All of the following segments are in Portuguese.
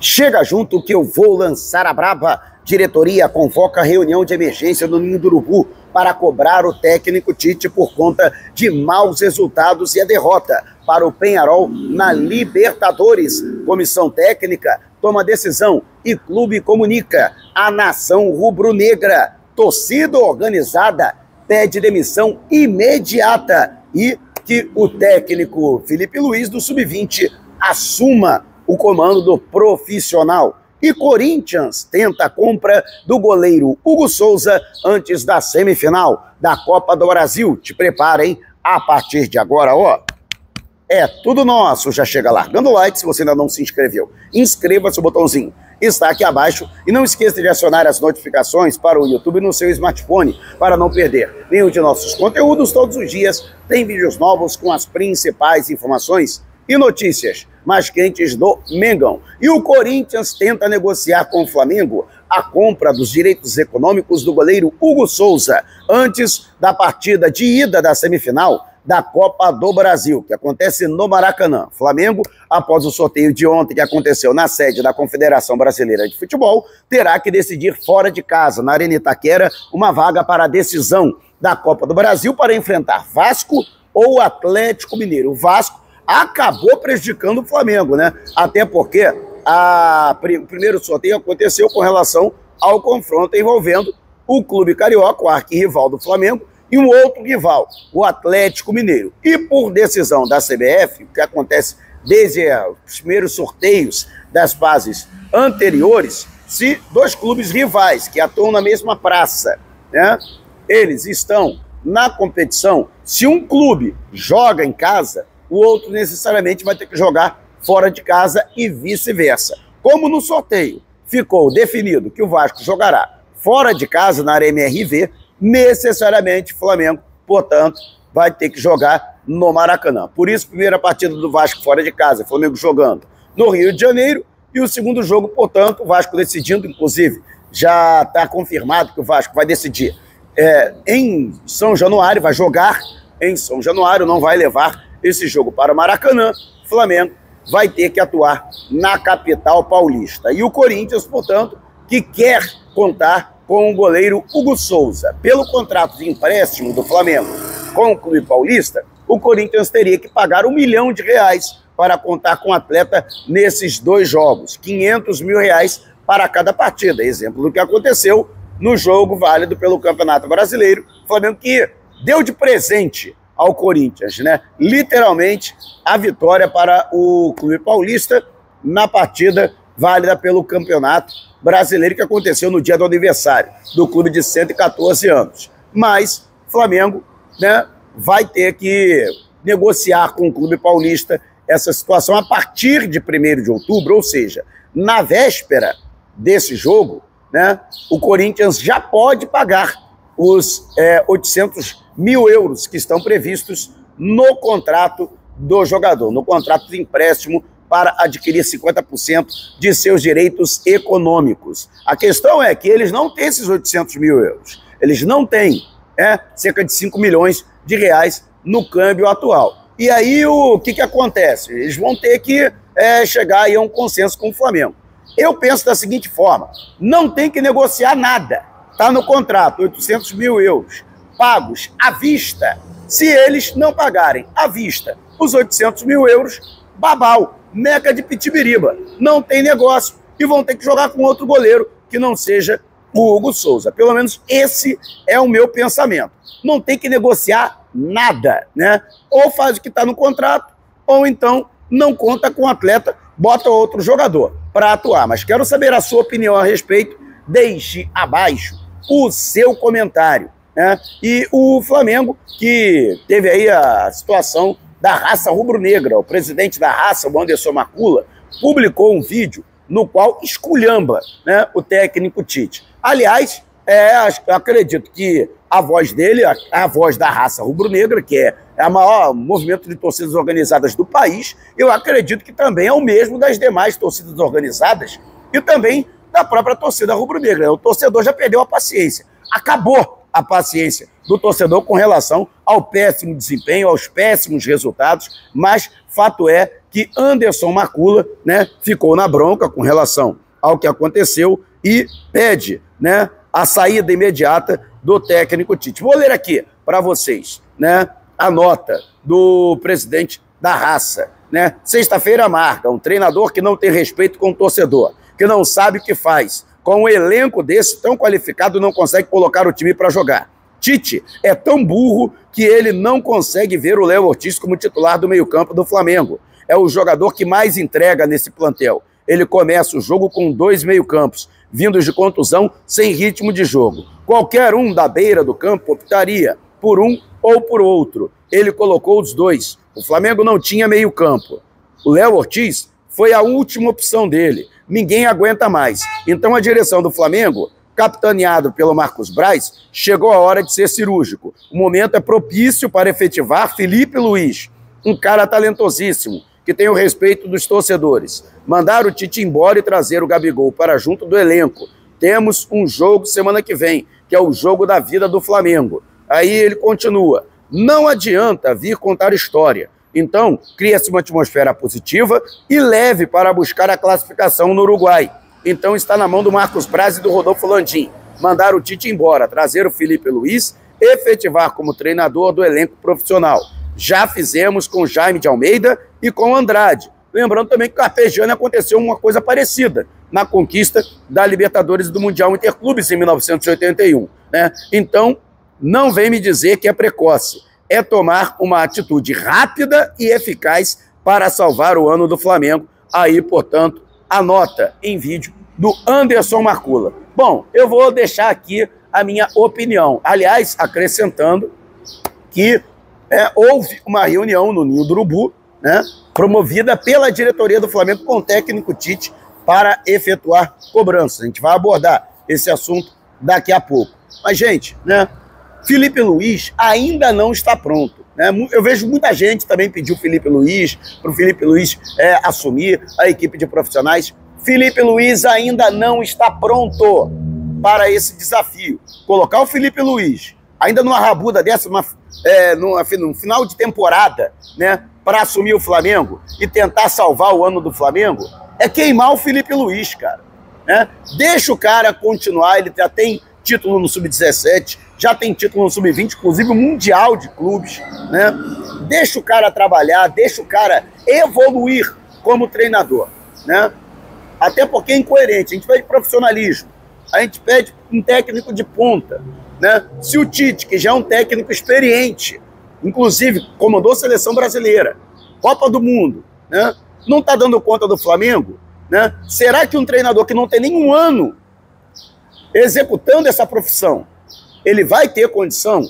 Chega junto que eu vou lançar a braba. Diretoria convoca reunião de emergência no Ninho do Urubu para cobrar o técnico Tite por conta de maus resultados e a derrota para o Peñarol na Libertadores. Comissão técnica toma decisão e clube comunica. A nação rubro-negra, torcida organizada, pede demissão imediata e que o técnico Felipe Luiz do Sub-20 assuma o comando do profissional. E Corinthians tenta a compra do goleiro Hugo Souza antes da semifinal da Copa do Brasil. Te prepara, hein? A partir de agora, ó, é tudo nosso. Já chega largando o like se você ainda não se inscreveu. Inscreva-se, o botãozinho está aqui abaixo. E não esqueça de acionar as notificações para o YouTube no seu smartphone para não perder nenhum de nossos conteúdos. Todos os dias tem vídeos novos com as principais informações e notícias mais quentes do Mengão. E o Corinthians tenta negociar com o Flamengo a compra dos direitos econômicos do goleiro Hugo Souza antes da partida de ida da semifinal da Copa do Brasil, que acontece no Maracanã. Flamengo, após o sorteio de ontem que aconteceu na sede da Confederação Brasileira de Futebol, terá que decidir fora de casa, na Arena Itaquera, uma vaga para a decisão da Copa do Brasil para enfrentar Vasco ou Atlético Mineiro. O Vasco acabou prejudicando o Flamengo, né? Até porque o primeiro sorteio aconteceu com relação ao confronto envolvendo o clube carioca, o arquirrival do Flamengo, e um outro rival, o Atlético Mineiro. E por decisão da CBF, que acontece desde os primeiros sorteios das fases anteriores, se dois clubes rivais que atuam na mesma praça, né, eles estão na competição, se um clube joga em casa, o outro necessariamente vai ter que jogar fora de casa e vice-versa. Como no sorteio ficou definido que o Vasco jogará fora de casa na Arena MRV, necessariamente o Flamengo, portanto, vai ter que jogar no Maracanã. Por isso, primeira partida do Vasco fora de casa, Flamengo jogando no Rio de Janeiro, e o segundo jogo, portanto, o Vasco decidindo, inclusive, já está confirmado que o Vasco vai decidir em São Januário, vai jogar em São Januário, não vai levar esse jogo para o Maracanã. Flamengo vai ter que atuar na capital paulista. E o Corinthians, portanto, que quer contar com o goleiro Hugo Souza. Pelo contrato de empréstimo do Flamengo com o clube paulista, o Corinthians teria que pagar R$1 milhão para contar com o atleta nesses dois jogos. R$500 mil para cada partida. Exemplo do que aconteceu no jogo válido pelo Campeonato Brasileiro. O Flamengo que deu de presente ao Corinthians, né? Literalmente, a vitória para o clube paulista na partida válida pelo Campeonato Brasileiro que aconteceu no dia do aniversário do clube de 114 anos. Mas o Flamengo, né, vai ter que negociar com o clube paulista essa situação a partir de 1º de outubro, ou seja, na véspera desse jogo, né, o Corinthians já pode pagar os 800 mil euros que estão previstos no contrato do jogador, no contrato de empréstimo para adquirir 50% de seus direitos econômicos. A questão é que eles não têm esses 800 mil euros, eles não têm cerca de 5 milhões de reais no câmbio atual. E aí o que acontece? Eles vão ter que chegar aí a um consenso com o Flamengo. Eu penso da seguinte forma, não tem que negociar nada, está no contrato, 800 mil euros, pagos à vista. Se eles não pagarem à vista os 800 mil euros, babau, meca de pitibiriba, não tem negócio e vão ter que jogar com outro goleiro que não seja o Hugo Souza. Pelo menos esse é o meu pensamento. Não tem que negociar nada, né? Ou faz o que está no contrato, ou então não conta com o atleta, bota outro jogador para atuar. Mas quero saber a sua opinião a respeito. Deixe abaixo o seu comentário, né? E o Flamengo, que teve aí a situação da raça rubro-negra, o presidente da raça, o Anderson Macula, publicou um vídeo no qual esculhamba, né, o técnico Tite. Aliás, acredito que a voz dele, a voz da raça rubro-negra, que é o maior movimento de torcidas organizadas do país, eu acredito que também é o mesmo das demais torcidas organizadas e também da própria torcida rubro-negra. O torcedor já perdeu a paciência. Acabou a paciência do torcedor com relação ao péssimo desempenho, aos péssimos resultados, mas fato é que Anderson Macula, né, ficou na bronca com relação ao que aconteceu e pede, né, a saída imediata do técnico Tite. Vou ler aqui para vocês, né, a nota do presidente da raça, né? Sexta-feira marca, um treinador que não tem respeito com o torcedor, que não sabe o que faz. Com um elenco desse tão qualificado, não consegue colocar o time para jogar. Tite é tão burro que ele não consegue ver o Léo Ortiz como titular do meio-campo do Flamengo. É o jogador que mais entrega nesse plantel. Ele começa o jogo com 2 meio-campos, vindos de contusão, sem ritmo de jogo. Qualquer um da beira do campo optaria por um ou por outro. Ele colocou os 2. O Flamengo não tinha meio-campo. O Léo Ortiz foi a última opção dele. Ninguém aguenta mais. Então a direção do Flamengo, capitaneado pelo Marcos Braz, chegou a hora de ser cirúrgico. O momento é propício para efetivar Felipe Luiz, um cara talentosíssimo, que tem o respeito dos torcedores. Mandar o Tite embora e trazer o Gabigol para junto do elenco. Temos um jogo semana que vem, que é o jogo da vida do Flamengo. Aí ele continua. Não adianta vir contar história. Então, cria-se uma atmosfera positiva e leve para buscar a classificação no Uruguai. Então está na mão do Marcos Braz e do Rodolfo Landim. Mandar o Tite embora, trazer o Felipe Luiz, efetivar como treinador do elenco profissional. Já fizemos com Jaime de Almeida e com Andrade. Lembrando também que com Carpegiani aconteceu uma coisa parecida na conquista da Libertadores e do Mundial Interclubes em 1981. Né? Então, não vem me dizer que é precoce. É tomar uma atitude rápida e eficaz para salvar o ano do Flamengo. Aí, portanto, a nota em vídeo do Anderson Macula. Bom, eu vou deixar aqui a minha opinião. Aliás, acrescentando que houve uma reunião no Ninho do Urubu, né, promovida pela diretoria do Flamengo com o técnico Tite para efetuar cobranças. A gente vai abordar esse assunto daqui a pouco. Mas, gente, né, Felipe Luiz ainda não está pronto. Né? Eu vejo muita gente também pedir o Felipe Luiz, para o Felipe Luiz assumir a equipe de profissionais. Felipe Luiz ainda não está pronto para esse desafio. Colocar o Felipe Luiz, ainda numa rabuda dessa, no final de temporada, né, para assumir o Flamengo e tentar salvar o ano do Flamengo, é queimar o Felipe Luiz, cara. Né? Deixa o cara continuar, ele já tem título no Sub-17, já tem título no Sub-20, inclusive o Mundial de Clubes, né? Deixa o cara trabalhar, deixa o cara evoluir como treinador, né? Até porque é incoerente, a gente pede profissionalismo, a gente pede um técnico de ponta, né? Se o Tite, que já é um técnico experiente, inclusive comandou a seleção brasileira, Copa do Mundo, né, não está dando conta do Flamengo, né? Será que um treinador que não tem nenhum ano executando essa profissão, ele vai ter condição?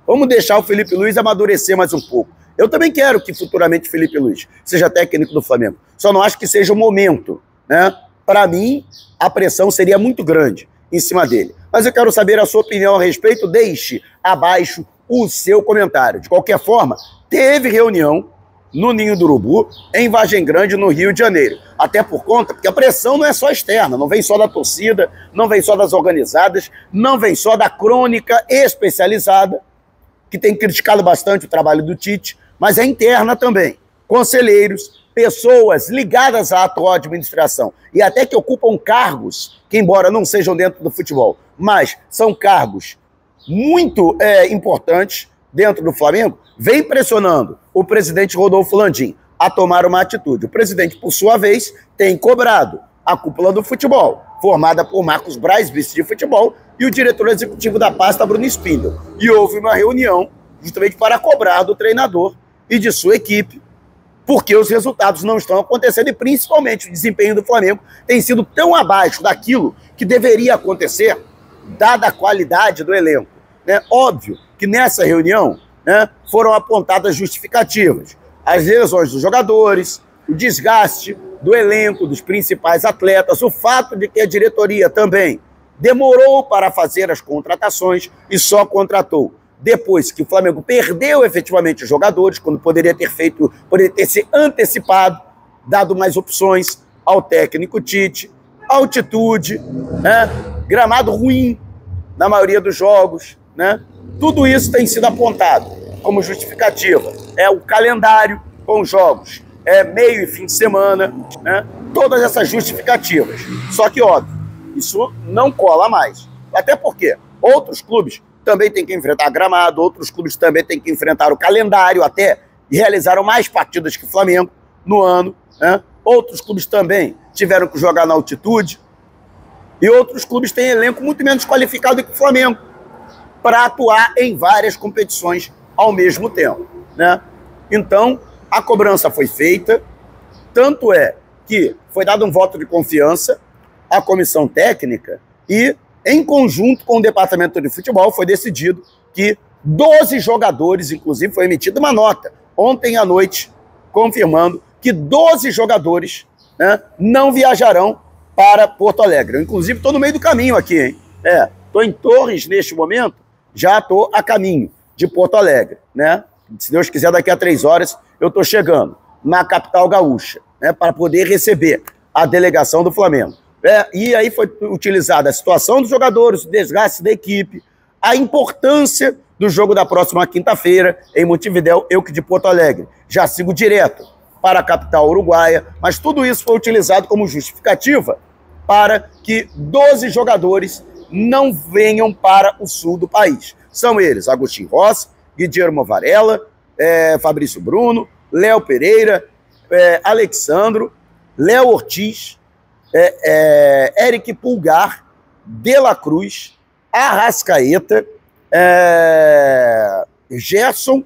Vamos deixar o Felipe Luiz amadurecer mais um pouco. Eu também quero que futuramente o Felipe Luiz seja técnico do Flamengo. Só não acho que seja o momento, né? Para mim, a pressão seria muito grande em cima dele. Mas eu quero saber a sua opinião a respeito. Deixe abaixo o seu comentário. De qualquer forma, teve reunião no Ninho do Urubu, em Vargem Grande, no Rio de Janeiro. Até por conta, porque a pressão não é só externa, não vem só da torcida, não vem só das organizadas, não vem só da crônica especializada, que tem criticado bastante o trabalho do Tite, mas é interna também. Conselheiros, pessoas ligadas à atual administração e até que ocupam cargos, que embora não sejam dentro do futebol, mas são cargos muito importantes dentro do Flamengo, vem pressionando o presidente Rodolfo Landim a tomar uma atitude. O presidente, por sua vez, tem cobrado a cúpula do futebol, formada por Marcos Braz, vice de futebol, e o diretor executivo da pasta, Bruno Spindel. E houve uma reunião justamente para cobrar do treinador e de sua equipe, porque os resultados não estão acontecendo e principalmente o desempenho do Flamengo tem sido tão abaixo daquilo que deveria acontecer, dada a qualidade do elenco. Né? Óbvio que nessa reunião, né, foram apontadas justificativas. As lesões dos jogadores, o desgaste do elenco, dos principais atletas, o fato de que a diretoria também demorou para fazer as contratações e só contratou depois que o Flamengo perdeu efetivamente os jogadores, quando poderia ter se antecipado, dado mais opções ao técnico Tite, altitude, né, gramado ruim na maioria dos jogos, né? Tudo isso tem sido apontado como justificativa. É o calendário com jogos, é meio e fim de semana, né? Todas essas justificativas. Só que, óbvio, isso não cola mais. Até porque outros clubes também têm que enfrentar gramado, outros clubes também têm que enfrentar o calendário, até realizaram mais partidas que o Flamengo no ano, né? Outros clubes também tiveram que jogar na altitude, e outros clubes têm elenco muito menos qualificado que o Flamengo para atuar em várias competições ao mesmo tempo, né? Então, a cobrança foi feita, tanto é que foi dado um voto de confiança à comissão técnica e, em conjunto com o departamento de futebol, foi decidido que 12 jogadores, inclusive foi emitida uma nota ontem à noite, confirmando que 12 jogadores, né, não viajarão para Porto Alegre. Eu, inclusive, estou no meio do caminho aqui, hein? Estou em Torres neste momento, já estou a caminho de Porto Alegre, né? Se Deus quiser, daqui a 3 horas eu estou chegando na capital gaúcha, né, para poder receber a delegação do Flamengo. E aí foi utilizada a situação dos jogadores, o desgaste da equipe, a importância do jogo da próxima quinta-feira em Montevidéu, eu que de Porto Alegre já sigo direto para a capital uruguaia, mas tudo isso foi utilizado como justificativa para que 12 jogadores não venham para o sul do país. São eles Agustín Rossi, Guilherme Varela, Fabrício Bruno, Léo Pereira, Alexandro, Léo Ortiz, Eric Pulgar, De La Cruz, Arrascaeta, Gerson,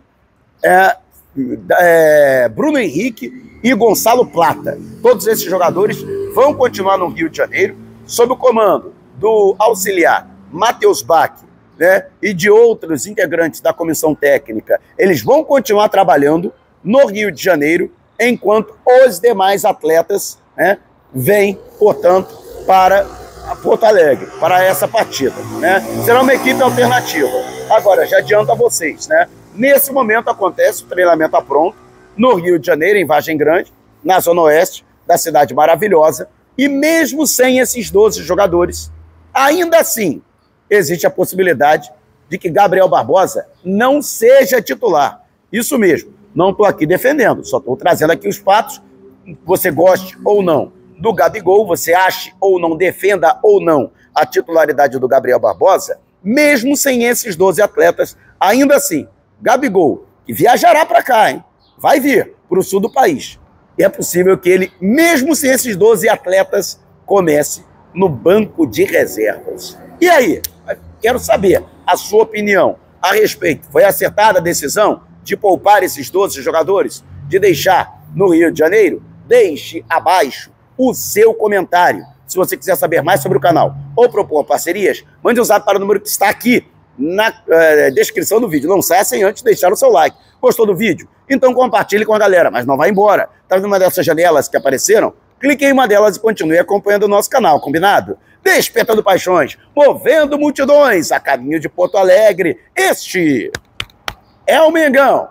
Bruno Henrique e Gonçalo Plata. Todos esses jogadores vão continuar no Rio de Janeiro, sob o comando do auxiliar Matheus Bach, né, e de outros integrantes da comissão técnica. Eles vão continuar trabalhando no Rio de Janeiro, enquanto os demais atletas, né, vêm, portanto, para Porto Alegre, para essa partida, né? Será uma equipe alternativa. Agora, já adianto a vocês, né? Nesse momento acontece o treinamento a pronto, no Rio de Janeiro, em Vargem Grande, na zona oeste da cidade maravilhosa, e mesmo sem esses 12 jogadores, ainda assim, existe a possibilidade de que Gabriel Barbosa não seja titular. Isso mesmo, não estou aqui defendendo, só estou trazendo aqui os fatos, você goste ou não do Gabigol, você ache ou não, defenda ou não a titularidade do Gabriel Barbosa, mesmo sem esses 12 atletas, ainda assim, Gabigol, que viajará para cá, hein? Vai vir para o sul do país. E é possível que ele, mesmo sem esses 12 atletas, comece no banco de reservas. E aí? Quero saber a sua opinião a respeito. Foi acertada a decisão de poupar esses 12 jogadores, de deixar no Rio de Janeiro? Deixe abaixo o seu comentário. Se você quiser saber mais sobre o canal ou propor parcerias, mande um zap para o número que está aqui na descrição do vídeo. Não saia sem antes deixar o seu like. Gostou do vídeo? Então compartilhe com a galera, mas não vá embora. Está vendo uma dessas janelas que apareceram? Clique em uma delas e continue acompanhando o nosso canal, combinado? Despertando paixões, movendo multidões a caminho de Porto Alegre. Este é o Mengão.